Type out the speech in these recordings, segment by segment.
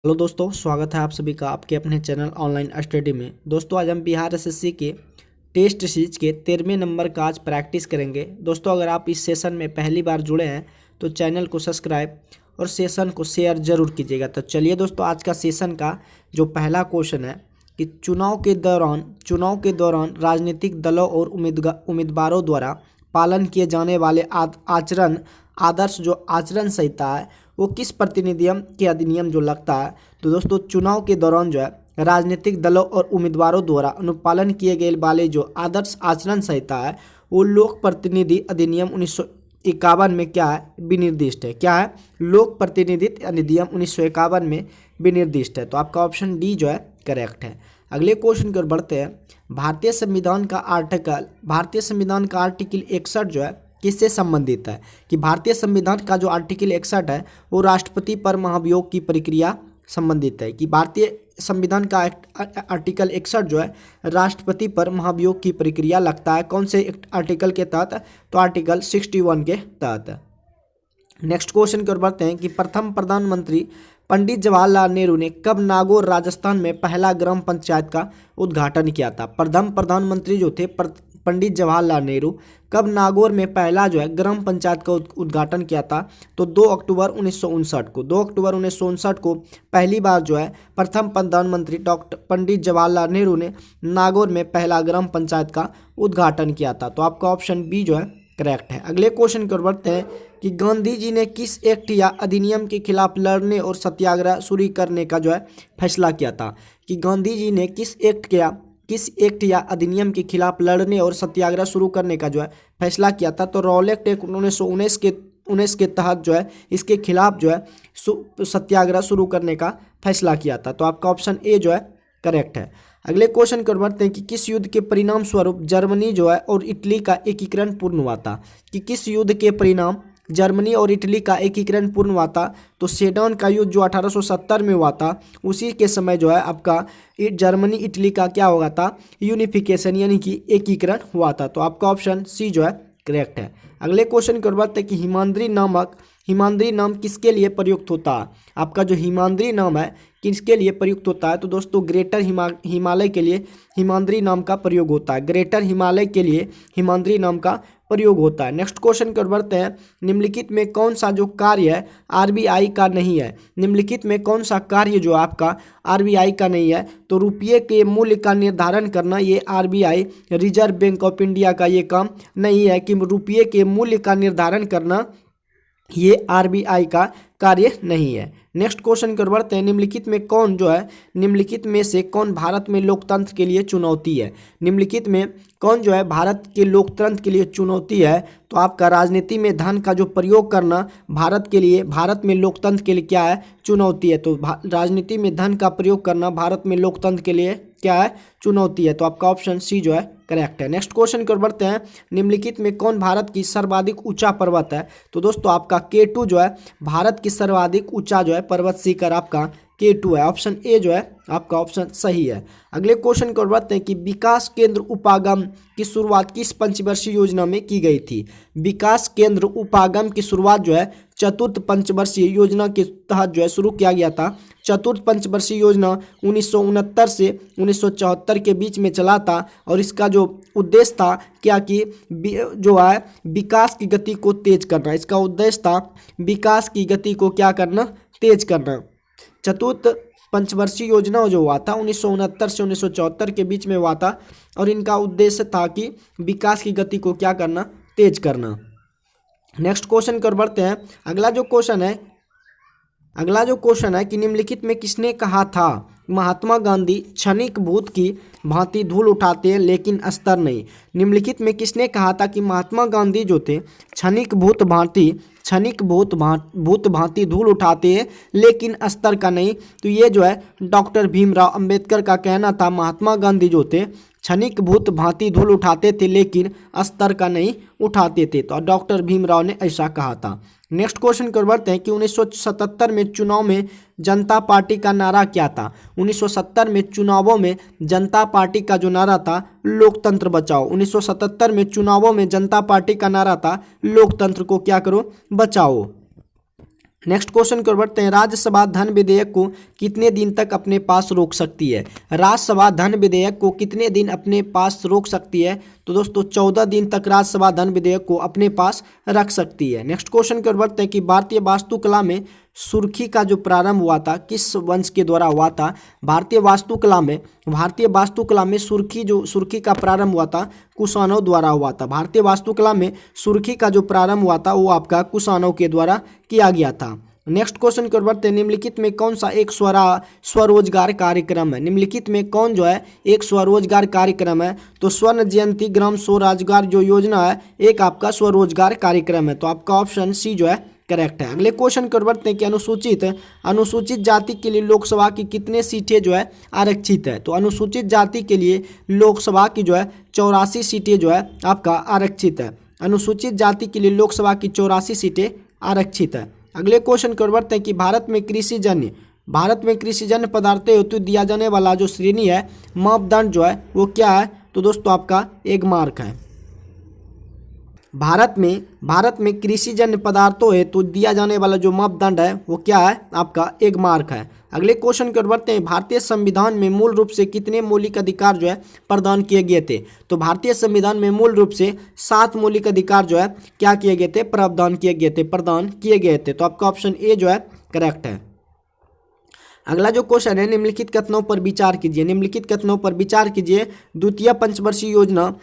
Hello दोस्तों, स्वागत है आप सभी का आपके अपने चैनल ऑनलाइन स्टडी में। दोस्तों आज हम बिहार एसएससी के टेस्ट सीरीज के 13वें नंबर का आज प्रैक्टिस करेंगे। दोस्तों अगर आप इस सेशन में पहली बार जुड़े हैं तो चैनल को सब्सक्राइब और सेशन को शेयर जरूर कीजिएगा। तो चलिए दोस्तों, आज का सेशन का जो पहला क्वेश्चन है कि चुनाव के दौरान राजनीतिक दलों और उम्मीदवारों द्वारा पालन किए जाने वाले आदर्श जो आचरण संहिता है वो किस प्रतिनिधियम के अधिनियम जो लगता है। तो दोस्तों चुनाव के दौरान जो है राजनीतिक दलों और उम्मीदवारों द्वारा अनुपालन किए गए वाले जो आदर्श आचरण संहिता है वो लोक प्रतिनिधि अधिनियम 1951 में क्या है, विनिर्दिष्ट है। क्या है? लोक प्रतिनिधित्व अधिनियम 1951 में विनिर्दिष्ट है। तो आपका ऑप्शन डी जो है करेक्ट है। अगले क्वेश्चन की ओर बढ़ते हैं। भारतीय संविधान का आर्टिकल 61 जो है किससे संबंधित है? कि भारतीय संविधान का जो आर्टिकल 61 है वो राष्ट्रपति पर महाभियोग की प्रक्रिया संबंधित है। कि भारतीय संविधान का आर्टिकल 61 जो है राष्ट्रपति पर महाभियोग की प्रक्रिया लगता है। कौन से आर्टिकल के तहत? तो आर्टिकल 61 के तहत। नेक्स्ट क्वेश्चन की ओर बढ़ते हैं कि प्रथम प्रधानमंत्री पंडित जवाहरलाल नेहरू ने कब नागौर राजस्थान में पहला ग्राम पंचायत का उद्घाटन किया था? प्रथम प्रधानमंत्री जो थे पंडित जवाहरलाल नेहरू कब नागौर में पहला जो है ग्राम पंचायत का उद्घाटन किया था? तो 2 अक्टूबर 1959 को पहली बार जो है प्रथम प्रधानमंत्री डॉक्टर पंडित जवाहरलाल नेहरू ने नागौर में पहला ग्राम पंचायत का उद्घाटन किया था। तो आपका ऑप्शन बी जो है करेक्ट है। अगले क्वेश्चन की ओर बढ़ते हैं कि गांधी जी ने किस एक्ट या अधिनियम के खिलाफ लड़ने और सत्याग्रह शुरू करने का जो है फैसला किया था? कि गांधी जी ने किस एक्ट या अधिनियम के खिलाफ लड़ने और सत्याग्रह शुरू करने का जो है फैसला किया था? तो रॉलेट एक्ट 1919 के तहत जो है इसके खिलाफ जो है सत्याग्रह शुरू करने का फैसला किया था। तो आपका ऑप्शन ए जो है करेक्ट है। अगले क्वेश्चन कर बढ़ते हैं कि किस युद्ध के परिणाम स्वरूप जर्मनी जो है और इटली का एकीकरण पूर्ण हुआ था? कि किस युद्ध के परिणाम जर्मनी और इटली का एकीकरण पूर्ण हुआ था? तो सेडन का युद्ध जो 1870 में हुआ था उसी के समय जो है आपका जर्मनी इटली का क्या होगा था? यूनिफिकेशन यानी कि एकीकरण हुआ था। तो आपका ऑप्शन सी जो है करेक्ट है। अगले क्वेश्चन की ओर बढ़ते हैं कि हिमाद्री नाम किसके लिए प्रयुक्त होता है? आपका जो हिमाद्री नाम है किसके लिए प्रयुक्त होता है? तो दोस्तों ग्रेटर हिमालय के लिए हिमाद्री नाम का प्रयोग होता है। ग्रेटर हिमालय के लिए हिमाद्री नाम का प्रयोग होता है। नेक्स्ट क्वेश्चन की ओर बढ़ते हैं। निम्नलिखित में कौन सा जो कार्य है आरबीआई का नहीं है? निम्नलिखित में कौन सा कार्य जो आपका आरबीआई का नहीं है? तो रुपये के मूल्य का निर्धारण करना ये RBI reserve bank of India का ये काम नहीं है। कि रुपये के मूल्य का निर्धारण करना ये आरबीआई का कार्य नहीं है। नेक्स्ट क्वेश्चन की ओर बढ़ते हैं। निम्नलिखित में से कौन भारत में लोकतंत्र के लिए चुनौती है? निम्नलिखित में कौन जो है भारत के लोकतंत्र के लिए चुनौती है? तो आपका राजनीति में धन का जो प्रयोग करना भारत में लोकतंत्र के लिए क्या है? चुनौती है। तो राजनीति में धन का प्रयोग करना भारत में लोकतंत्र के लिए क्या है? चुनौती है। तो आपका ऑप्शन सी जो है करेक्ट है। नेक्स्ट क्वेश्चन की ओर बढ़ते हैं। निम्नलिखित में कौन भारत की सर्वाधिक ऊंचा पर्वत है? तो दोस्तों आपका K2 जो है भारत की सर्वाधिक ऊंचा जो है पर्वत शिखर आपका K2 है। ऑप्शन ए जो है आपका ऑप्शन सही है। अगले क्वेश्चन की ओर बढ़ते हैं कि विकास केंद्र उपागम की शुरुआत किस पंचवर्षीय योजना में की गई थी? विकास केंद्र उपागम की शुरुआत जो है चतुर्थ पंचवर्षीय योजना के तहत जो है शुरू किया गया था। चतुर्थ पंचवर्षीय योजना 1969 से 1974 के बीच में चला था और इसका जो उद्देश्य था क्या कि जो है विकास की गति को तेज करना। इसका उद्देश्य था विकास की गति को क्या करना? तेज करना। चतुर्थ पंचवर्षीय योजना जो हुआ था 1969 से 1974 के बीच में हुआ था और इनका उद्देश्य था कि विकास की गति को क्या करना? तेज करना। नेक्स्ट क्वेश्चन की ओर बढ़ते हैं। अगला जो क्वेश्चन है कि निम्नलिखित में किसने कहा था महात्मा गांधी क्षणिक भूत की भांति धूल उठाते हैं लेकिन स्तर नहीं? निम्नलिखित में किसने कहा था कि महात्मा गांधी जो थे क्षणिक भूत भांति धूल उठाते हैं लेकिन स्तर का नहीं? तो ये जो है डॉक्टर भीमराव अंबेडकर का कहना था। महात्मा गांधी जो थे क्षणिक भूत भांति धूल उठाते थे लेकिन स्तर का नहीं उठाते थे। तो डॉक्टर भीमराव ने ऐसा कहा था। नेक्स्ट क्वेश्चन की ओर बढ़ते हैं कि 1977 में चुनाव में जनता पार्टी का नारा क्या था? 1970 में चुनावों में जनता पार्टी का जो नारा था लोकतंत्र बचाओ। 1977 में चुनावों में जनता पार्टी का नारा था लोकतंत्र को क्या करो? बचाओ। नेक्स्ट क्वेश्चन की ओर बढ़ते हैं। राज्यसभा धन विधेयक को कितने दिन तक अपने पास रोक सकती है? राज्यसभा धन विधेयक को कितने दिन अपने पास रोक सकती है? तो दोस्तों 14 दिन तक राज्यसभा धन विधेयक को अपने पास रख सकती है। नेक्स्ट क्वेश्चन की ओर बढ़ते हैं कि भारतीय वास्तुकला में सुर्खी का जो प्रारंभ हुआ था किस वंश के द्वारा हुआ था? भारतीय वास्तुकला में सुर्खी का प्रारंभ हुआ था कुषाणों द्वारा हुआ था। भारतीय वास्तुकला में सुर्खी का जो प्रारंभ हुआ था वो आपका कुषाणों के द्वारा किया गया था। नेक्स्ट क्वेश्चन की ओर बढ़ते हैं। निम्नलिखित में कौन सा एक स्वरोजगार कार्यक्रम है? निम्नलिखित में कौन जो है एक स्वरोजगार कार्यक्रम है? तो स्वर्ण जयंती ग्राम स्वरोजगार जो योजना है एक आपका स्वरोजगार कार्यक्रम है। तो आपका ऑप्शन सी जो है करेक्ट है। अगले क्वेश्चन की ओर बढ़ते हैं कि अनुसूचित जाति के लिए लोकसभा की कितने सीटें जो है आरक्षित है? तो अनुसूचित जाति के लिए लोकसभा की जो है 84 सीटें जो है आपका आरक्षित है। अनुसूचित जाति के लिए लोकसभा की 84 सीटें आरक्षित है। अगले क्वेश्चन की ओर बढ़ते हैं कि भारत में कृषिजन्य पदार्थों हेतु दिया जाने वाला जो श्रेणी है मापदंड जो है वो क्या है? तो दोस्तों आपका एक मार्क है। भारत में कृषिजन्य पदार्थों हेतु दिया जाने वाला जो मापदंड है वो क्या है? आपका एक मार्क है। अगले क्वेश्चन की ओर बढ़ते हैं। भारतीय संविधान में मूल रूप से कितने मौलिक अधिकार जो है प्रदान किए गए थे? तो भारतीय संविधान में मूल रूप से 7 मौलिक अधिकार जो है क्या किए गए थे? प्रदान किए गए थे। तो आपका ऑप्शन ए जो है करेक्ट है। अगला जो क्वेश्चन है निम्नलिखित कथनों पर विचार कीजिए। द्वितीय पंचवर्षीय योजना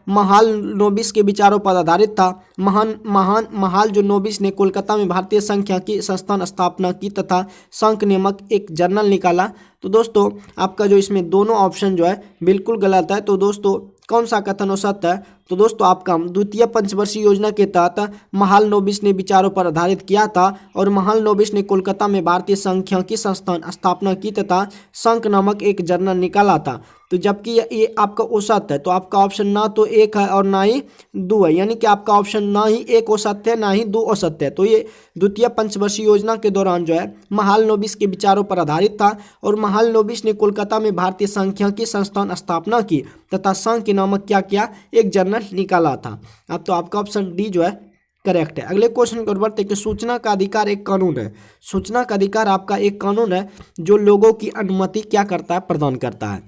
महालनोबिस के विचारों पर आधारित था। महालनोबिस ने कोलकाता में भारतीय सांख्यिकी संस्थान स्थापना की तथा सांक नामक एक जर्नल निकाला। तो दोस्तों आपका जो इसमें दोनों ऑप्शन जो है बिल्कुल गलत है। तो दोस्तों कौन सा कथन सत्य है? तो दोस्तों आपका द्वितीय पंचवर्षीय योजना के तहत महालनोबिस ने विचारों पर आधारित किया था और महालनोबिस ने कोलकाता में भारतीय सांख्यिकी संस्थान स्थापना की तथा सांक नामक एक जर्नल निकाला था। तो जबकि ये आपका औसत है। तो आपका ऑप्शन ना तो एक है और ना ही दो है, यानी कि आपका ऑप्शन ना ही एक औसत है ना ही दो औसत है। तो ये द्वितीय पंचवर्षीय योजना के दौरान जो है महालनोबिस के विचारों पर आधारित था और महालनोबिस ने कोलकाता में भारतीय सांख्यिकी संस्थान स्थापना की तथा सांक नामक क्या किया? एक जर्नल निकाला था। अब तो आपका ऑप्शन डी जो है करेक्ट है। अगले क्वेश्चन की ओर बढ़ते हैं कि सूचना का अधिकार एक कानून है। सूचना का अधिकार आपका एक कानून है जो लोगों की अनुमति क्या करता है? प्रदान करता है।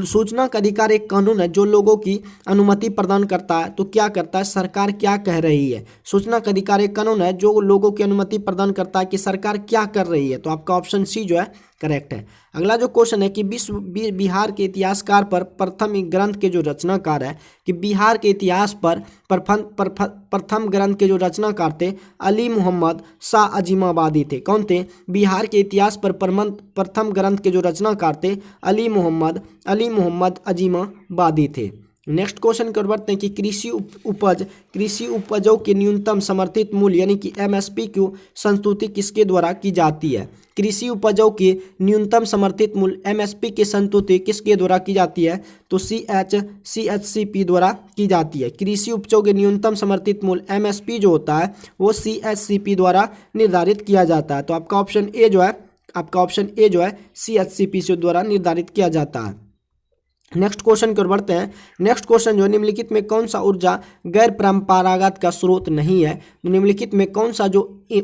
सूचना का अधिकार एक कानून है जो लोगों की अनुमति प्रदान करता है। तो क्या करता है? सरकार क्या कह रही है? सूचना का अधिकार एक कानून है जो लोगों की अनुमति प्रदान करता है कि सरकार क्या कर रही है। तो आपका ऑप्शन सी जो है करेक्ट है। अगला जो क्वेश्चन है कि बिहार के इतिहासकार पर प्रथम ग्रंथ के जो रचनाकार है कि बिहार के इतिहास पर प्रथम ग्रंथ के जो रचनाकार थे अली मोहम्मद शाह अजीमाबादी थे। कौन थे? बिहार के इतिहास पर प्रथम ग्रंथ के जो रचनाकार थे अली मोहम्मद अजीमाबादी थे। नेक्स्ट क्वेश्चन की ओर बढ़ते हैं कि कृषि उपजों के न्यूनतम समर्थित मूल्य यानी कि एमएसपी की संस्तुति किसके द्वारा की जाती है? कृषि उपजों के न्यूनतम समर्थित मूल्य एमएसपी की संस्तुति किसके द्वारा की जाती है? तो सीएचसीपी द्वारा की जाती है। कृषि उपजों के न्यूनतम समर्थित मूल्य एमएसपी जो होता है वो सीएचसीपी द्वारा निर्धारित किया जाता है। तो आपका ऑप्शन ए जो है सीएचसीपी से द्वारा निर्धारित किया जाता है। नेक्स्ट क्वेश्चन की ओर बढ़ते हैं। नेक्स्ट क्वेश्चन जो निम्नलिखित में कौन सा ऊर्जा गैर परंपरागत का स्रोत नहीं है? तो निम्नलिखित में कौन सा जो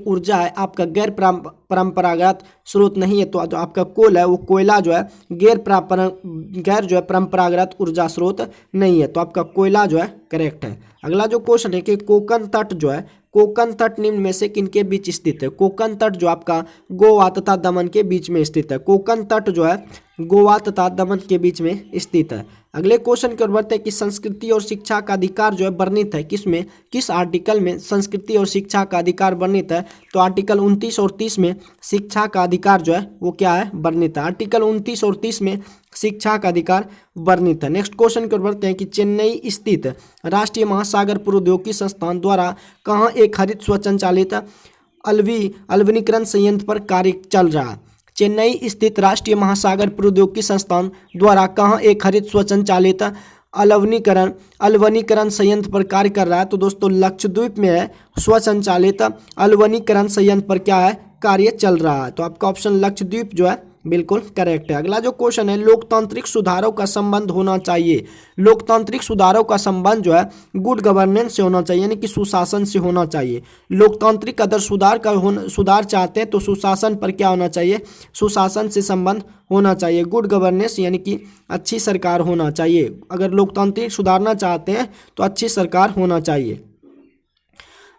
ऊर्जा है आपका गैर परंपरागत स्रोत नहीं है? तो जो आपका कोल है वो कोयला जो है गैर जो है परंपरागत ऊर्जा स्रोत नहीं है। तो आपका कोयला जो है करेक्ट है। अगला जो क्वेश्चन है कि कोंकण तट निम्न में से किनके बीच स्थित है? कोंकण तट जो आपका गोवा तथा दमन के बीच में स्थित है। कोंकण तट जो है गोवा तथा दमन के बीच में स्थित है। अगले क्वेश्चन की ओर बढ़ते हैं कि संस्कृति और शिक्षा का अधिकार जो है वर्णित है किसमें? किस आर्टिकल में संस्कृति और शिक्षा का अधिकार वर्णित है? तो आर्टिकल 29 और 30 में शिक्षा का अधिकार जो है वो क्या है? वर्णित है। आर्टिकल 29 और 30 में शिक्षा का अधिकार वर्णित है। नेक्स्ट क्वेश्चन की ओर बढ़ते हैं कि चेन्नई स्थित राष्ट्रीय महासागर प्रौद्योगिकी संस्थान द्वारा कहाँ एक हरित स्वचालित अलवनीकरण संयंत्र पर कार्य चल रहा है? चेन्नई स्थित राष्ट्रीय महासागर प्रौद्योगिकी संस्थान द्वारा कहाँ एक हरित स्वचालित अलवनीकरण संयंत्र पर कार्य कर रहा है? तो दोस्तों लक्षद्वीप में है स्वचालित अलवनीकरण संयंत्र पर क्या है? कार्य चल रहा है। तो आपका ऑप्शन लक्षद्वीप जो है बिल्कुल करेक्ट है। अगला जो क्वेश्चन है, लोकतांत्रिक सुधारों का संबंध होना चाहिए। लोकतांत्रिक सुधारों का संबंध जो है गुड गवर्नेंस से होना चाहिए, यानी कि सुशासन से होना चाहिए। लोकतांत्रिक अगर सुधार चाहते हैं तो सुशासन पर क्या होना चाहिए, सुशासन से संबंध होना चाहिए। गुड गवर्नेंस यानी कि अच्छी सरकार होना चाहिए। अगर लोकतांत्रिक सुधारना चाहते हैं तो अच्छी सरकार होना चाहिए।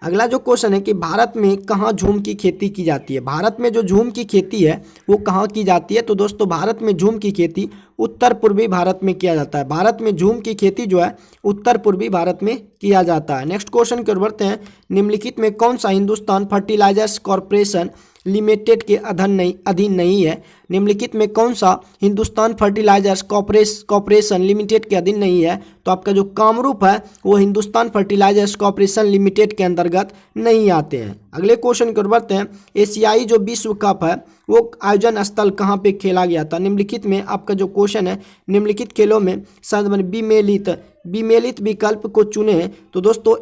अगला जो क्वेश्चन है कि भारत में कहाँ झूम की खेती की जाती है। भारत में जो झूम की खेती है वो कहाँ की जाती है, तो दोस्तों भारत में झूम की खेती उत्तर पूर्वी भारत में किया जाता है। भारत में झूम की खेती जो है उत्तर पूर्वी भारत में किया जाता है। नेक्स्ट क्वेश्चन की ओर बढ़ते हैं। निम्नलिखित में कौन सा हिंदुस्तान फर्टिलाइजर्स कॉरपोरेशन लिमिटेड के अधीन नहीं है। निम्नलिखित में कौन सा हिंदुस्तान फर्टिलाइजर्स कॉरपोरेशन लिमिटेड के अधीन नहीं है, तो आपका जो कामरूप है वो हिंदुस्तान फर्टिलाइजर्स कॉरपोरेशन लिमिटेड के अंतर्गत नहीं आते हैं। अगले क्वेश्चन की ओर बढ़ते हैं। एशियाई जो विश्व कप है वो आयोजन स्थल कहाँ पे खेला गया था। निम्नलिखित में आपका जो क्वेश्चन है, निम्नलिखित खेलों में विमेलित विकल्प को चुने। तो दोस्तों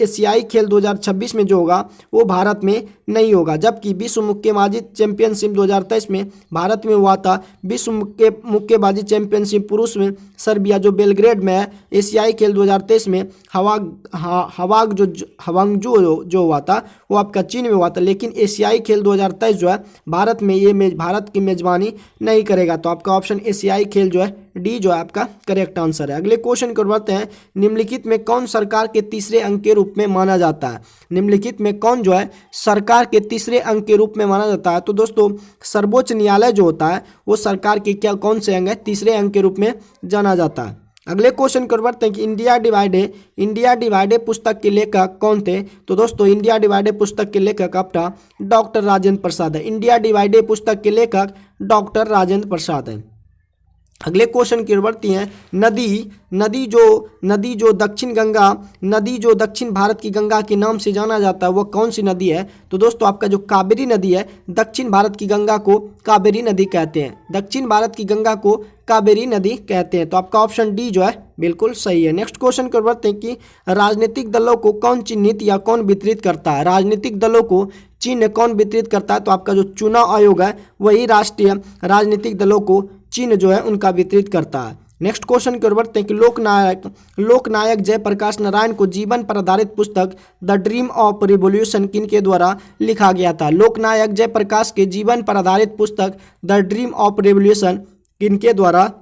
एशियाई खेल 2026 में जो होगा वो भारत में नहीं होगा, जबकि विश्व मुक्केबाजी चैंपियनशिप 2023 में भारत में हुआ था। विश्व मुक्केबाजी चैंपियनशिप पुरुष में सर्बिया जो बेलग्रेड में है। एशियाई खेल 2023 में हवांगजू जो हुआ था वो आपका चीन में हुआ था, लेकिन एशियाई खेल 2023 जो है भारत में भारत की मेजबानी नहीं करेगा। तो आपका ऑप्शन एशियाई खेल जो है डी जो है आपका करेक्ट आंसर है। अगले क्वेश्चन को बढ़ते हैं। निम्नलिखित में कौन सरकार के तीसरे अंक के रूप में माना जाता है। निम्नलिखित में कौन जो है सरकार के तीसरे अंक के रूप में माना जाता है, तो दोस्तों सर्वोच्च न्यायालय जो होता है वो सरकार के कौन से अंग है, तीसरे अंक के रूप में जाना जाता है। अगले क्वेश्चन को बढ़ते हैं कि इंडिया डिवाइडे पुस्तक के लेखक कौन थे। तो दोस्तों इंडिया डिवाइडे पुस्तक के लेखक आपका डॉक्टर राजेंद्र प्रसाद है। इंडिया डिवाइडे पुस्तक के लेखक डॉक्टर राजेंद्र प्रसाद है। अगले क्वेश्चन की ओर बढ़ती हैं। नदी जो दक्षिण भारत की गंगा के नाम से जाना जाता है वो कौन सी नदी है, तो दोस्तों आपका जो कावेरी नदी है, दक्षिण भारत की गंगा को कावेरी नदी कहते हैं। दक्षिण भारत की गंगा को कावेरी नदी कहते हैं। तो आपका ऑप्शन डी जो है बिल्कुल सही है। नेक्स्ट क्वेश्चन की ओर बढ़ते हैं कि राजनीतिक दलों को कौन चिन्हित या कौन वितरित करता है। राजनीतिक दलों को चिन्ह कौन वितरित करता है, तो आपका जो चुनाव आयोग है वही राष्ट्रीय राजनीतिक दलों को चिन्ह जो है उनका वितरित करता है। नेक्स्ट क्वेश्चन की ओर बढ़ते हैं कि लोकनायक जयप्रकाश नारायण को जीवन पर आधारित पुस्तक द ड्रीम ऑफ रिवॉल्यूशन किनके द्वारा लिखा गया था। लोकनायक जयप्रकाश के जीवन पर आधारित पुस्तक द ड्रीम ऑफ रिवॉल्यूशन किनके द्वारा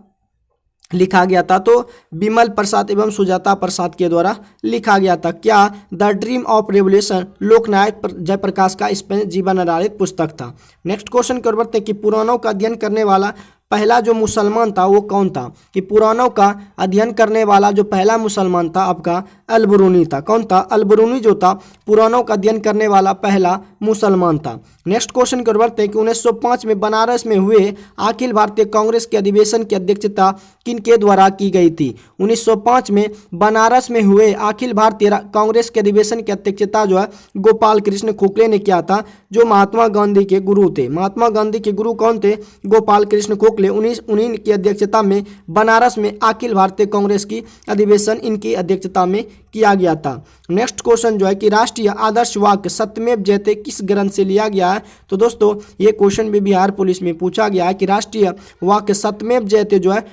लिखा गया था, तो बिमल प्रसाद एवं सुजाता प्रसाद के द्वारा लिखा गया था। क्या द ड्रीम ऑफ रेवोल्यूशन लोकनायक जयप्रकाश का इस पर जीवन आधारित पुस्तक था। नेक्स्ट क्वेश्चन की ओर बढ़ते हैं कि पुराणों का अध्ययन करने वाला पहला जो मुसलमान था वो कौन था। कि पुराणों का अध्ययन करने वाला जो पहला मुसलमान था आपका अल-बरूनी था। कौन था? अल-बरूनी जो था पुराणों का अध्ययन करने वाला पहला मुसलमान था। नेक्स्ट क्वेश्चन की ओर बढ़ते हैं कि 1905 में बनारस में हुए अखिल भारतीय कांग्रेस के अधिवेशन की अध्यक्षता किनके द्वारा की गई थी। 1905 में बनारस में हुए अखिल भारतीय कांग्रेस के अधिवेशन की अध्यक्षता जो है गोपाल कृष्ण खोखले ने किया था, जो महात्मा गांधी के गुरु थे। महात्मा गांधी के गुरु कौन थे? गोपाल कृष्ण खोखले। उन्हीं की अध्यक्षता में बनारस में अखिल भारतीय कांग्रेस की अधिवेशन इनकी अध्यक्षता में किया गया था। नेक्स्ट क्वेश्चन जो है कि राष्ट्रीय आदर्श वाक्य सत्यमेव जयते किस ग्रंथ से लिया गया है। तो दोस्तों ये क्वेश्चन भी बिहार पुलिस में पूछा गया है कि राष्ट्रीय वाक्य सत्यमेव जयते जो है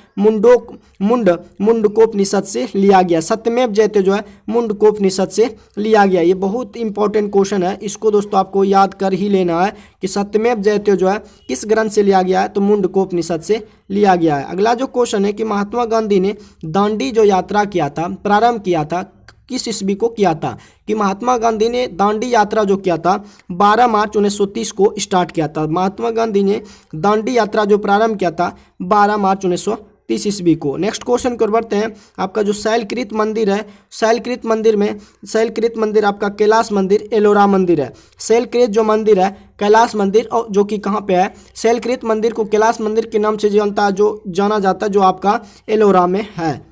मुंडकोपनिषद से लिया गया। सत्यमेव जयते जो है मुंडकोपनिषद से लिया गया। ये बहुत इंपॉर्टेंट क्वेश्चन है, इसको दोस्तों आपको याद कर ही लेना है कि सत्यमेव जयते जो है किस ग्रंथ से लिया गया है, तो मुंडकोपनिषद से लिया गया है। अगला जो क्वेश्चन है कि महात्मा गांधी ने दांडी जो यात्रा किया था, प्रारंभ किया था, किस ईस्वी को किया था। कि महात्मा गांधी ने दांडी यात्रा जो किया था 12 मार्च 1930 को स्टार्ट किया था। महात्मा गांधी ने दांडी यात्रा जो प्रारंभ किया था 12 मार्च 1930 ईस्वी को। नेक्स्ट क्वेश्चन को बढ़ते हैं। आपका जो शैलकृत मंदिर है, शैलकृत मंदिर आपका कैलाश मंदिर, एलोरा मंदिर है। शैलकृत जो मंदिर है कैलाश मंदिर, और जो कि कहाँ पे है, शैलकृत मंदिर को कैलाश मंदिर के नाम से जाना जाता है, जो आपका एलोरा में है।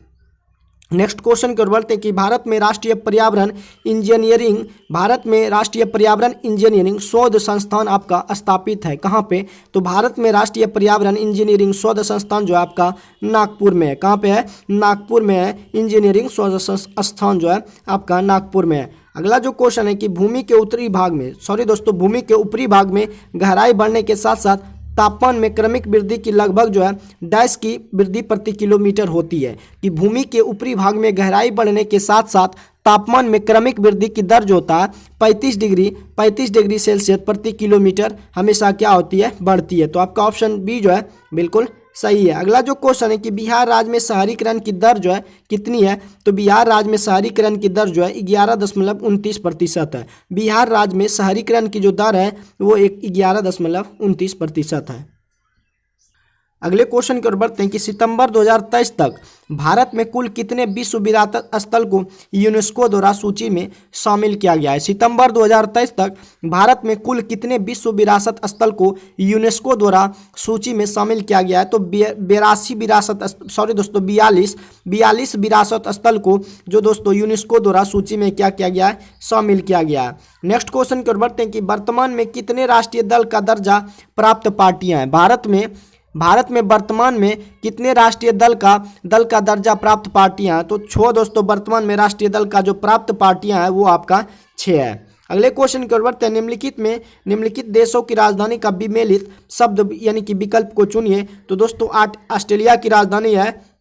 नेक्स्ट क्वेश्चन की ओर बढ़ते हैं कि भारत में राष्ट्रीय पर्यावरण इंजीनियरिंग शोध संस्थान आपका स्थापित है कहाँ पे। तो भारत में राष्ट्रीय पर्यावरण इंजीनियरिंग शोध संस्थान जो है आपका नागपुर में है। कहाँ पे है? नागपुर में है। इंजीनियरिंग शोध संस्थान जो है आपका नागपुर में है। अगला जो क्वेश्चन है कि भूमि के ऊपरी भाग में गहराई बढ़ने के साथ साथ तापमान में क्रमिक वृद्धि की लगभग जो है डैश की वृद्धि प्रति किलोमीटर होती है। कि भूमि के ऊपरी भाग में गहराई बढ़ने के साथ साथ तापमान में क्रमिक वृद्धि की दर जो होता है 35 डिग्री सेल्सियस प्रति किलोमीटर हमेशा क्या होती है, बढ़ती है। तो आपका ऑप्शन बी जो है बिल्कुल सही है। अगला जो क्वेश्चन है कि बिहार राज्य में शहरीकरण की दर जो है कितनी है, तो बिहार राज्य में शहरीकरण की दर जो है 11.29% है। बिहार राज्य में शहरीकरण की जो दर है वो 11.29% है। अगले क्वेश्चन की ओर बढ़ते हैं कि सितंबर 2023 तक भारत में कुल कितने विश्व विरासत स्थल को यूनेस्को द्वारा सूची में शामिल किया गया है। सितंबर 2023 तक भारत में कुल कितने विश्व विरासत स्थल को यूनेस्को द्वारा सूची में शामिल किया गया है, तो 42 विरासत स्थल को जो दोस्तों यूनेस्को द्वारा सूची में क्या किया गया है, शामिल किया गया है। नेक्स्ट क्वेश्चन की ओर बढ़ते हैं कि वर्तमान में कितने राष्ट्रीय दल का दर्जा प्राप्त पार्टियां हैं। भारत में वर्तमान में कितने राष्ट्रीय दल का दर्जा प्राप्त पार्टियां हैं, तो 6 दोस्तों वर्तमान में राष्ट्रीय दल का जो प्राप्त पार्टियां हैं वो आपका 6 है। अगले क्वेश्चन की ओर बढ़ते हैं। निम्नलिखित देशों की राजधानी का विमेलित शब्द यानी कि विकल्प को चुनिए। तो दोस्तों ऑस्ट्रेलिया की राजधानी है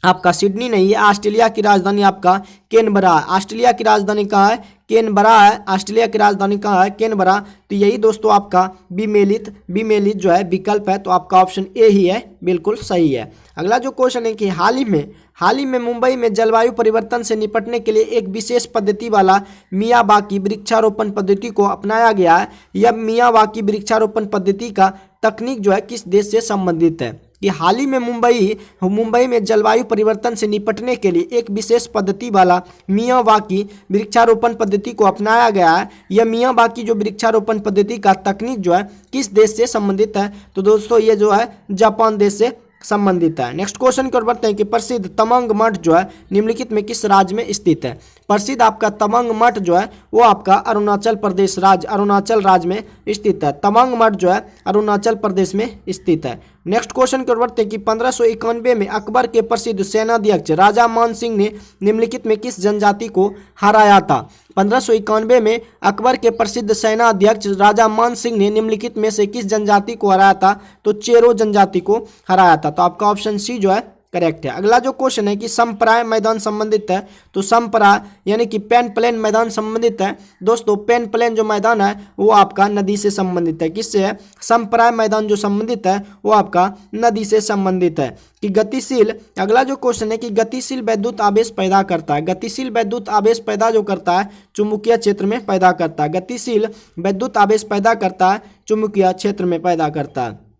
आपका सिडनी नहीं है, ऑस्ट्रेलिया की राजधानी आपका कैनबरा है। ऑस्ट्रेलिया की राजधानी कहाँ है, कैनबरा है। ऑस्ट्रेलिया की राजधानी कहाँ है, कैनबरा। तो यही दोस्तों आपका विमेलित जो है विकल्प है। तो आपका ऑप्शन ए ही है, बिल्कुल सही है। अगला जो क्वेश्चन है कि हाल ही में मुंबई में जलवायु परिवर्तन से निपटने के लिए एक विशेष पद्धति वाला मियावाकी वृक्षारोपण पद्धति को अपनाया गया है। यह मियावाकी वृक्षारोपण पद्धति का तकनीक जो है किस देश से संबंधित है। कि हाल ही में मुंबई में जलवायु परिवर्तन से निपटने के लिए एक विशेष पद्धति वाला मियावाकी वृक्षारोपण पद्धति को अपनाया गया है। यह मियावाकी जो वृक्षारोपण पद्धति का तकनीक जो है किस देश से संबंधित है, तो दोस्तों ये जो है जापान देश से संबंधित है। नेक्स्ट क्वेश्चन की ओर बढ़ते हैं कि प्रसिद्ध तमंग मठ जो है निम्नलिखित में किस राज्य में स्थित है। प्रसिद्ध आपका तमंग मठ जो है वो आपका अरुणाचल राज्य में स्थित है। तमंग मठ जो है अरुणाचल प्रदेश में स्थित है। नेक्स्ट क्वेश्चन की ओर बढ़ते हैं कि 1591 में अकबर के प्रसिद्ध सेनाध्यक्ष राजा मान सिंह ने निम्नलिखित में किस जनजाति को हराया था। 1591 में अकबर के प्रसिद्ध सेनाध्यक्ष राजा मान सिंह ने निम्नलिखित में से किस जनजाति को हराया था, तो चेरो जनजाति को हराया था। तो आपका ऑप्शन सी जो है करेक्ट है। अगला जो क्वेश्चन है कि समप्राय मैदान संबंधित है, तो समप्राय यानी कि पेन प्लेन मैदान संबंधित है। दोस्तों पेन प्लेन जो मैदान है वो आपका नदी से संबंधित है। किससे है, समप्राय मैदान जो संबंधित है वो आपका नदी से संबंधित है। कि गतिशील, अगला जो क्वेश्चन है कि गतिशील वैद्युत आवेश पैदा करता है। गतिशील वैद्युत आवेश पैदा जो करता है चुंबकीय क्षेत्र में पैदा करता है। गतिशील वैद्युत आवेश पैदा करता है चुंबकीय क्षेत्र में पैदा करता है।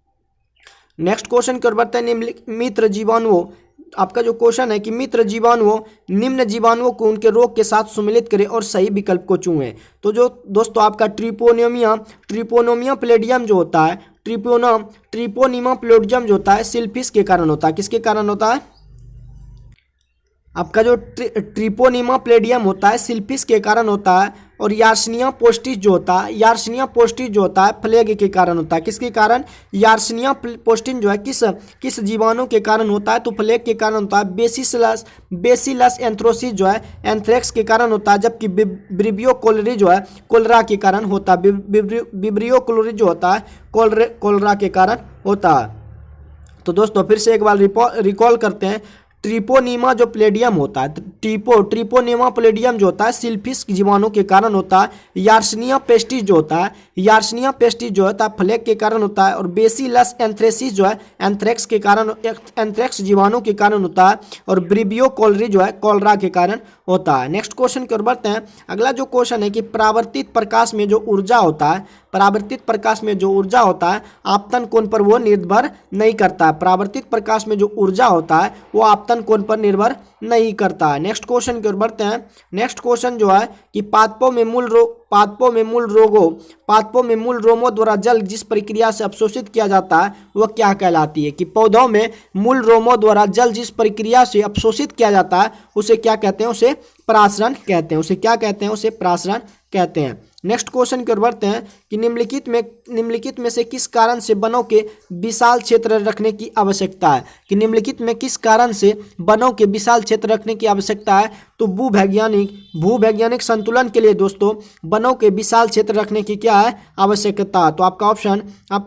नेक्स्ट क्वेश्चन की ओर बढ़ते हैं। मित्र जीवाणुओं, आपका जो क्वेश्चन है कि मित्र जीवाणुओं निम्न जीवाणुओं को उनके रोग के साथ सम्मिलित करें और सही विकल्प को चुनें। तो जो दोस्तों आपका ट्रिपोनोमिया प्लेडियम जो होता है, ट्रिपोनिमा प्लेडियम जो होता है सिल्फिस के कारण होता है। किसके कारण होता है, आपका जो ट्रिपोनिमा प्लेडियम होता है सिल्फिस के कारण होता है। और यार्सनिया पोस्टिस जो होता है प्लेग के कारण होता है। किसके कारण, यार्सनिया पोस्टिन जो है किस जीवाणु के कारण होता है, तो प्लेग के कारण होता है। बेसिलस एंथ्रोसिस जो है एंथ्रेक्स के कारण होता है। जबकि विब्रियो कोलेरी जो है कोलरा के कारण होता है। विब्रियो कोलेरी जो होता है कोलरा के कारण होता है। तो दोस्तों फिर से एक बार रिकॉल करते हैं। ट्रिपोनिमा जो प्लेडियम होता है, ट्रिपोनिमा प्लेडियम जो होता है सिल्फिस जीवाणु के कारण होता है। यार्सनिया पेस्टिस जो होता है फ्लेग के कारण होता है। और बेसिलस एंथ्रेसिस जो है एंथ्रेक्स जीवाणु के कारण होता है। और ब्रिबियो कोलरी जो है कोलरा के कारण होता है। नेक्स्ट क्वेश्चन की ओर बढ़ते हैं। अगला जो क्वेश्चन है कि परावर्तित प्रकाश में जो ऊर्जा होता है आपतन कोण पर वो निर्भर नहीं करता है। परावर्तित प्रकाश में जो ऊर्जा होता है वो आपतन कोण पर निर्भर नहीं करता है। नेक्स्ट क्वेश्चन की ओर बढ़ते हैं। नेक्स्ट क्वेश्चन जो है कि पादपों में मूल रोमों द्वारा जल जिस प्रक्रिया से अवशोषित किया जाता है वह क्या कहलाती है। कि पौधों में मूल रोमों द्वारा जल जिस प्रक्रिया से अवशोषित किया जाता है उसे क्या कहते हैं, उसे प्रासरण कहते हैं। उसे क्या कहते हैं, उसे प्रासरण कहते हैं। नेक्स्ट क्वेश्चन की ओर बढ़ते हैं कि निम्नलिखित में से किस कारण से वनों के विशाल क्षेत्र रखने की आवश्यकता है। कि निम्नलिखित में किस कारण से वनों के विशाल क्षेत्र रखने की आवश्यकता है, तो भूवैज्ञानिक संतुलन के लिए दोस्तों वनों के विशाल क्षेत्र रखने की क्या है आवश्यकता। तो आपका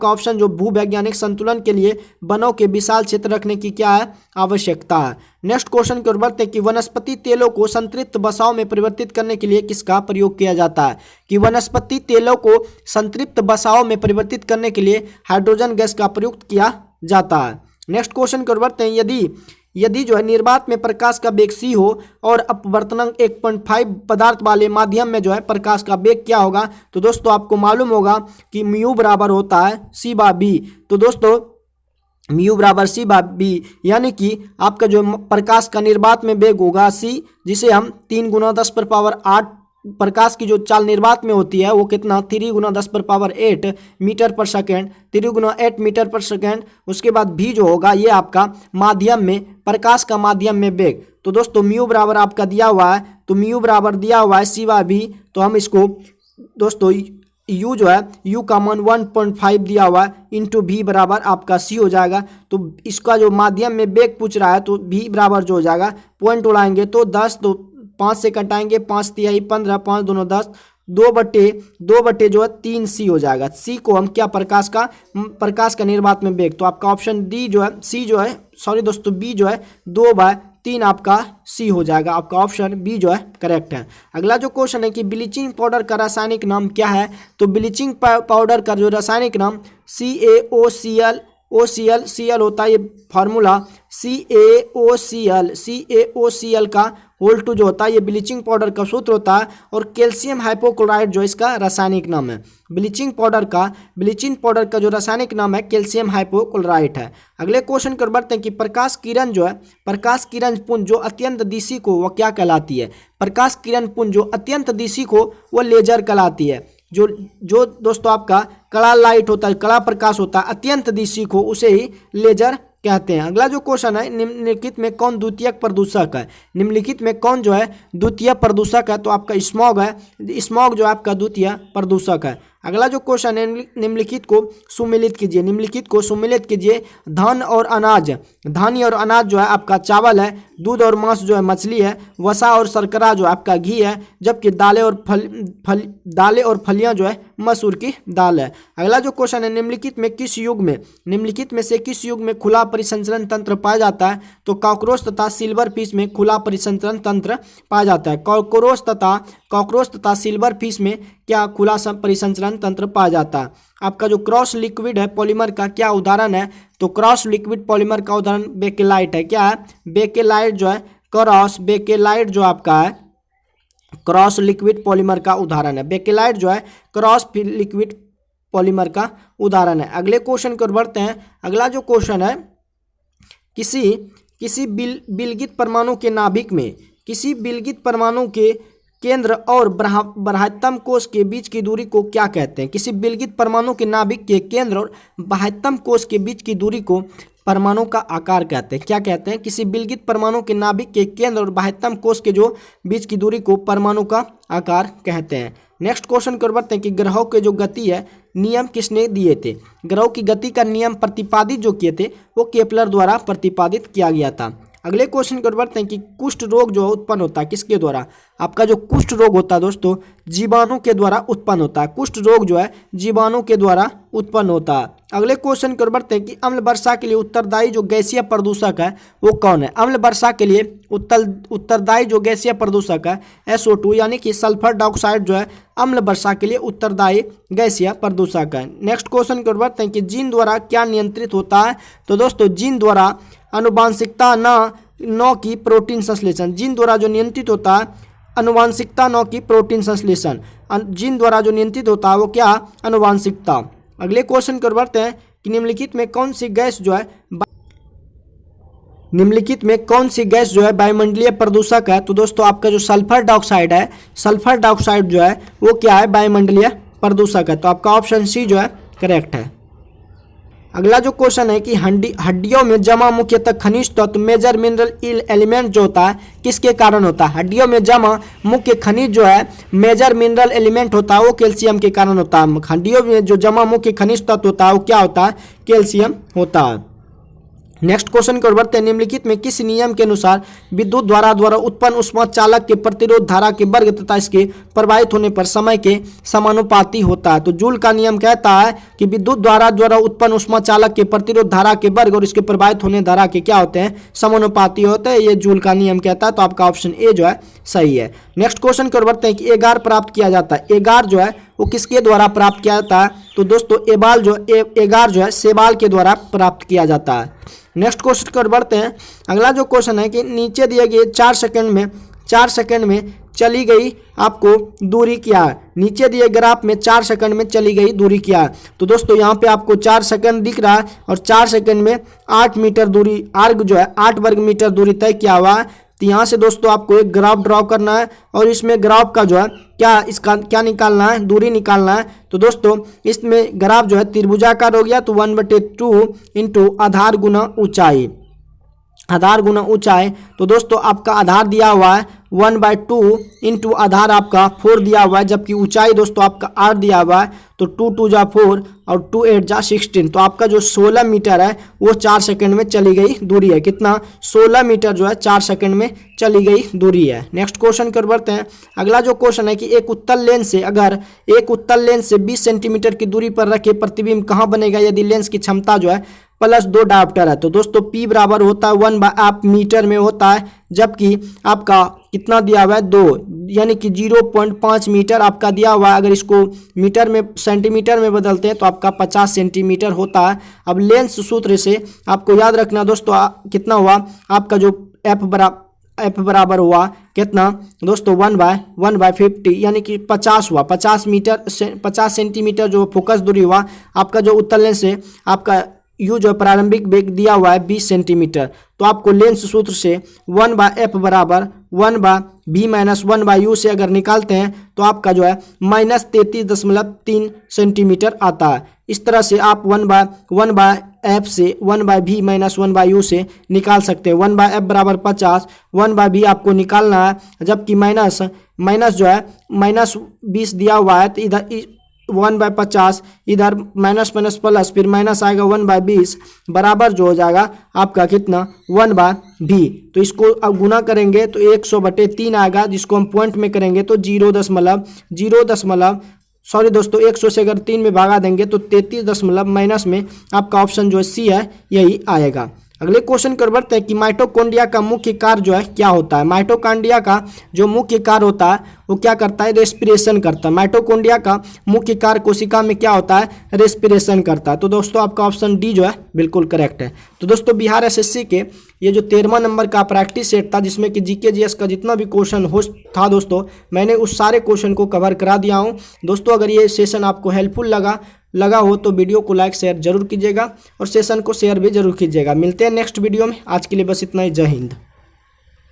ऑप्शन जो भूवैज्ञानिक संतुलन के लिए वनों के विशाल क्षेत्र रखने की क्या है आवश्यकता है। नेक्स्ट क्वेश्चन की ओर बढ़ते हैं कि वनस्पति तेलों को संतृप्त वसाओं में परिवर्तित करने के लिए किसका प्रयोग किया जाता है। कि वनस्पति तेलों को संतृप्त वसाओं में परिवर्तित करने के लिए हाइड्रोजन गैस का प्रयोग किया जाता है। नेक्स्ट क्वेश्चन की ओर बढ़ते हैं यदि जो है निर्वात में प्रकाश का वेग c हो और अपवर्तनांक 1.5 पदार्थ वाले माध्यम में जो है प्रकाश का वेग क्या होगा। तो दोस्तों आपको मालूम होगा कि म्यू बराबर होता है c/b। तो दोस्तों म्यू बराबर c/b यानी कि आपका जो प्रकाश का निर्वात में वेग होगा c, जिसे हम 3 × 10⁸ प्रकाश की जो चाल निर्वात में होती है वो कितना 3 × 10⁸ मीटर पर सेकेंड, 3 × 8 मीटर पर सेकेंड। उसके बाद भी जो होगा ये आपका माध्यम में प्रकाश का माध्यम में वेग। तो दोस्तों म्यू बराबर आपका दिया हुआ है, तो म्यू बराबर दिया हुआ है c/b। तो हम इसको दोस्तों u जो है u का मान 1.5 दिया हुआ है इंटू v बराबर आपका c हो जाएगा। तो इसका जो माध्यम में वेग पूछ रहा है तो v बराबर जो हो जाएगा पॉइंट उड़ाएंगे तो 10, तो 5 से कटाएंगे 5 तिहाई 15, 5 दूनी 10, 2 बटे जो है 3 c हो जाएगा। c को हम क्या प्रकाश का निर्वात में वेग। तो आपका ऑप्शन डी जो है बी जो है 2/3 आपका सी हो जाएगा। आपका ऑप्शन बी जो है करेक्ट है। अगला जो क्वेश्चन है कि ब्लीचिंग पाउडर का रासायनिक नाम क्या है। तो ब्लीचिंग पाउडर का जो रासायनिक नाम CaOCl होता है। ये फार्मूला CaOCl का होल टू जो होता है ये ब्लीचिंग पाउडर का सूत्र होता है। और कैल्शियम हाइपोक्लोराइड जो इसका रासायनिक नाम है। ब्लीचिंग पाउडर का जो रासायनिक नाम है कैल्शियम हाइपोक्लोराइड है। अगले क्वेश्चन कर बढ़ते हैं कि प्रकाश किरण पुंज जो अत्यंत दिशिक हो वो क्या कहलाती है। प्रकाश किरण पुंज जो अत्यंत दिशिक हो वो लेजर कहलाती है। जो दोस्तों आपका कड़ा लाइट होता है, कड़ा प्रकाश होता है, अत्यंत दिशिक हो उसे ही लेजर कहते हैं। अगला जो क्वेश्चन है निम्नलिखित में कौन द्वितीयक प्रदूषक है। निम्नलिखित में कौन जो है द्वितीय प्रदूषक है। तो आपका स्मॉग है। स्मॉग जो आपका द्वितीय प्रदूषक है। अगला जो क्वेश्चन है निम्नलिखित को सुमेलित कीजिए। धान और अनाज जो है आपका चावल है। दूध और मांस जो है मछली है। वसा और शर्करा जो आपका घी है। जबकि दालें और फलियां जो है मसूर की दाल है। अगला जो क्वेश्चन है निम्नलिखित में से किस युग में खुला परिसंचरण तंत्र पाया जाता है। तो कॉकरोच तथा सिल्वर फिश में खुला परिसंचरण तंत्र पाया जाता है। कॉकरोच तथा सिल्वर फिश में क्या खुला परिसंचरण तंत्र पाया जाता है। आपका जो क्रॉस लिक्विड है पॉलीमर का क्या उदाहरण है। तो क्रॉस लिक्विड पॉलीमर का उदाहरण बेकेलाइट है। क्या है बेकेलाइट जो है बेकेलाइट जो आपका है क्रॉस लिक्विड पॉलीमर का उदाहरण है। बेकेलाइट जो है क्रॉस लिक्विड पॉलीमर का उदाहरण है। अगले क्वेश्चन की ओर बढ़ते हैं। अगला जो क्वेश्चन है किसी विलगित परमाणु के नाभिक में किसी विलगित परमाणु के केंद्र और बाह्यतम कोश के बीच की दूरी को क्या कहते हैं। किसी विलगित परमाणु के नाभिक के केंद्र और बाह्यतम कोश के बीच की दूरी को परमाणु का आकार कहते हैं। क्या कहते हैं। किसी विलगित परमाणु के नाभिक के केंद्र और बाह्यतम कोश के जो बीच की दूरी को परमाणु का आकार कहते हैं। नेक्स्ट क्वेश्चन कर बढ़ते हैं कि ग्रहों के जो गति है नियम किसने दिए थे। ग्रहों की गति का नियम प्रतिपादित जो किए थे वो केपलर द्वारा प्रतिपादित किया गया था। अगले क्वेश्चन की ओर बढ़ते हैं कि कुष्ठ रोग जो उत्पन्न होता है किसके द्वारा। आपका जो कुष्ठ रोग होता है दोस्तों जीवाणु के द्वारा उत्पन्न होता है। कुष्ठ रोग जो है जीवाणु के द्वारा उत्पन्न होता है। अगले क्वेश्चन की ओर बढ़ते हैं कि अम्ल वर्षा के लिए उत्तरदायी जो गैसीय प्रदूषक है वो कौन है। अम्ल वर्षा के लिए उत्तरदायी जो गैसीय प्रदूषक है SO2 यानी कि सल्फर डाइऑक्साइड जो है अम्ल वर्षा के लिए उत्तरदायी गैसीय प्रदूषक है। नेक्स्ट क्वेश्चन की ओर बढ़ते हैं कि जीन द्वारा क्या नियंत्रित होता है। तो दोस्तों जीन द्वारा आनुवांशिकता न की प्रोटीन संश्लेषण। जीन द्वारा जो नियंत्रित होता है आनुवांशिकता न की प्रोटीन संश्लेषण। जीन द्वारा जो नियंत्रित होता है वो क्या आनुवांशिकता। अगले क्वेश्चन की ओर बढ़ते हैं कि निम्नलिखित में कौन सी गैस जो है वायुमंडलीय प्रदूषक है। तो दोस्तों आपका जो सल्फर डाइऑक्साइड जो है वो क्या है वायुमंडलीय प्रदूषक है। तो आपका ऑप्शन सी जो है करेक्ट है। अगला जो क्वेश्चन है कि हड्डियों में जमा मुख्यतः खनिज तत्व मेजर मिनरल एलिमेंट जो होता है किसके कारण होता है। हड्डियों में जमा मुख्य खनिज जो है मेजर मिनरल एलिमेंट होता है वो कैल्शियम के कारण होता है। हड्डियों में जो जमा मुख्य खनिज तत्व होता है वो क्या होता है कैल्शियम होता है। नेक्स्ट क्वेश्चन की ओर बढ़ते हैं। निम्नलिखित में किस नियम के अनुसार विद्युत द्वारा उत्पन्न ऊष्मा चालक के प्रतिरोध धारा के वर्ग तथा इसके प्रवाहित होने पर समय के समानुपाती होता है। तो जूल का नियम कहता है कि विद्युत द्वारा उत्पन्न ऊष्मा चालक के प्रतिरोध धारा के वर्ग और इसके प्रवाहित होने धारा के क्या होते हैं, समानुपाती होते हैं। ये जूल का नियम कहता है। तो आपका ऑप्शन ए जो है सही है। नेक्स्ट क्वेश्चन की ओर बढ़ते हैं कि एगार प्राप्त किया जाता है। एगार जो है वो किसके द्वारा प्राप्त किया जाता है? तो दोस्तों एगार जो है शैवाल के द्वारा प्राप्त किया जाता है। नेक्स्ट क्वेश्चन की ओर बढ़ते हैं। अगला जो क्वेश्चन है कि नीचे दिए गए 4 सेकंड में चली गई आपको दूरी क्या है? नीचे दिए ग्राफ में 4 सेकंड में चली गई दूरी क्या है? तो दोस्तों यहाँ पे आपको 4 सेकंड दिख रहा है और 4 सेकंड में 8 मीटर दूरी जो है 8 वर्ग मीटर दूरी तय किया हुआ है। तो यहाँ से दोस्तों आपको एक ग्राफ ड्रॉ करना है और इसमें ग्राफ का जो है इसका क्या निकालना है, दूरी निकालना है। तो दोस्तों इसमें ग्राफ जो है त्रिभुजाकार हो गया। तो 1/2 इंटू आधार गुना ऊंचाई, आधार गुना ऊंचाई। तो दोस्तों आपका आधार दिया हुआ है 1/2 इंटू आधार आपका 4 दिया हुआ है, जबकि ऊंचाई दोस्तों आपका 8 दिया हुआ है। तो 2 2 जा 4 और 2 8 जा 16। तो आपका जो 16 मीटर है वो 4 सेकंड में चली गई दूरी है। कितना? 16 मीटर जो है 4 सेकंड में चली गई दूरी है। नेक्स्ट क्वेश्चन कर बढ़ते हैं। अगला जो क्वेश्चन है कि एक उत्तल लेंस से 20 सेंटीमीटर की दूरी पर रखे प्रतिबिंब कहाँ बनेगा यदि लेंस की क्षमता जो है +2 डायोप्टर है? तो दोस्तों P बराबर होता है 1/2 मीटर में होता है, जबकि आपका कितना दिया हुआ है 2, यानी कि 0.5 मीटर आपका दिया हुआ है। अगर इसको मीटर में सेंटीमीटर में बदलते हैं तो आपका 50 सेंटीमीटर होता है। अब लेंस सूत्र से आपको याद रखना दोस्तों कितना हुआ आपका जो F बराबर हुआ कितना दोस्तों 1/50, यानी कि 50 हुआ। 50 सेंटीमीटर जो फोकस दूरी हुआ आपका जो उत्तल लेंस से आपका यू जो प्रारंभिक वेग दिया हुआ है 20 सेंटीमीटर। तो आपको लेंस सूत्र से 1/F बराबर 1/V - 1/U से अगर निकालते हैं तो आपका जो है -33.3 सेंटीमीटर आता है। इस तरह से आप 1/F से 1/V - 1/U से निकाल सकते हैं। 1/F बराबर 50, 1/V आपको निकालना है, जबकि माइनस जो है -20 दिया हुआ है। तो इधर 1/50 इधर माइनस प्लस फिर माइनस आएगा 1/20 बराबर जो हो जाएगा आपका कितना 1/V। तो इसको अब गुना करेंगे तो 100/3 आएगा, जिसको हम पॉइंट में करेंगे तो 100 से अगर 3 में भागा देंगे तो 33 माइनस में आपका ऑप्शन जो है सी है यही आएगा। अगले क्वेश्चन कर बढ़ते हैं कि माइटोकॉन्ड्रिया का मुख्य कार्य जो है क्या होता है? माइटोकॉन्ड्रिया का जो मुख्य कार्य होता है वो क्या करता है? रेस्पिरेशन करता है। माइटोकॉन्ड्रिया का मुख्य कार्य कोशिका में क्या होता है? रेस्पिरेशन करता है। तो दोस्तों आपका ऑप्शन डी जो है बिल्कुल करेक्ट है। तो दोस्तों बिहार एसएससी के ये जो 13वां नंबर का प्रैक्टिस सेट था जिसमें कि जीके जीएस का जितना भी क्वेश्चन था दोस्तों मैंने उस सारे क्वेश्चन को कवर करा दिया हूँ। दोस्तों अगर ये सेशन आपको हेल्पफुल लगा हो तो वीडियो को लाइक शेयर जरूर कीजिएगा और सेशन को शेयर भी जरूर कीजिएगा। मिलते हैं नेक्स्ट वीडियो में। आज के लिए बस इतना ही। जय हिंद।